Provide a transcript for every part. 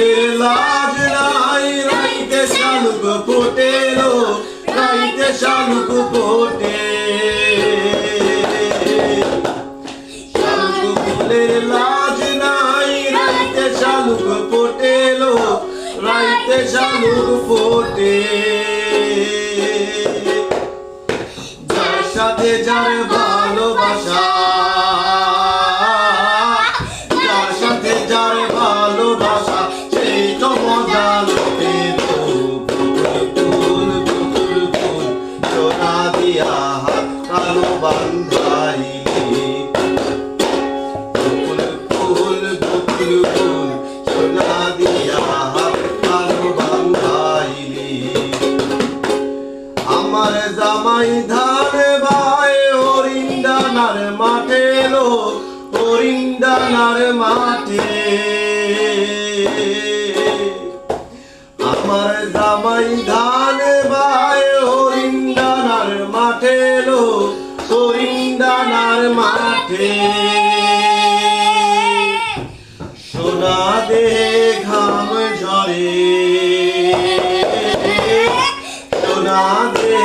ফুলের লাজ নাই রাইতে শালুক ফোটেলো রাইতে শালুক ফোটে শালুক ফুলের লাজ নাই রাইতে শালুক ফোটেলো রাইতে শালুক ফোটে যার সাথে যার ভালোবাসা যার সাথে যার ভালোবাসা সেই তো মজা লোকে ফুল ফুল ফুল সোনা দিয়া হাত কালো বান্ধাইলি ফুল ফুল ফুল ফুল সোনা দিয়া হাত কালো বান্ধাইলি আমার জামাই ধান ভাই হরিন্দানার মাঠে লো হরিন্দানার মাঠে আমার জামাই ধান ভাই হরিন্দানার মাঠে লো হরিন্দানার মাঠে সোনা দে ঘাম ঝরে সোনা দে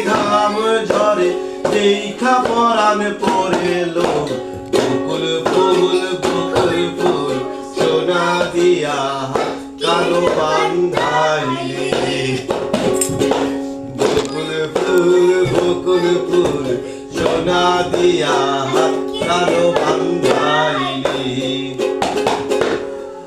ঘাম ঝরে দেখা পরাণ পড়েলো বকুল ফুল সোনা দিয়া কালো বান্ধাইলে বকুল ফুল সোনা দিয়া কালো বান্ধাইলে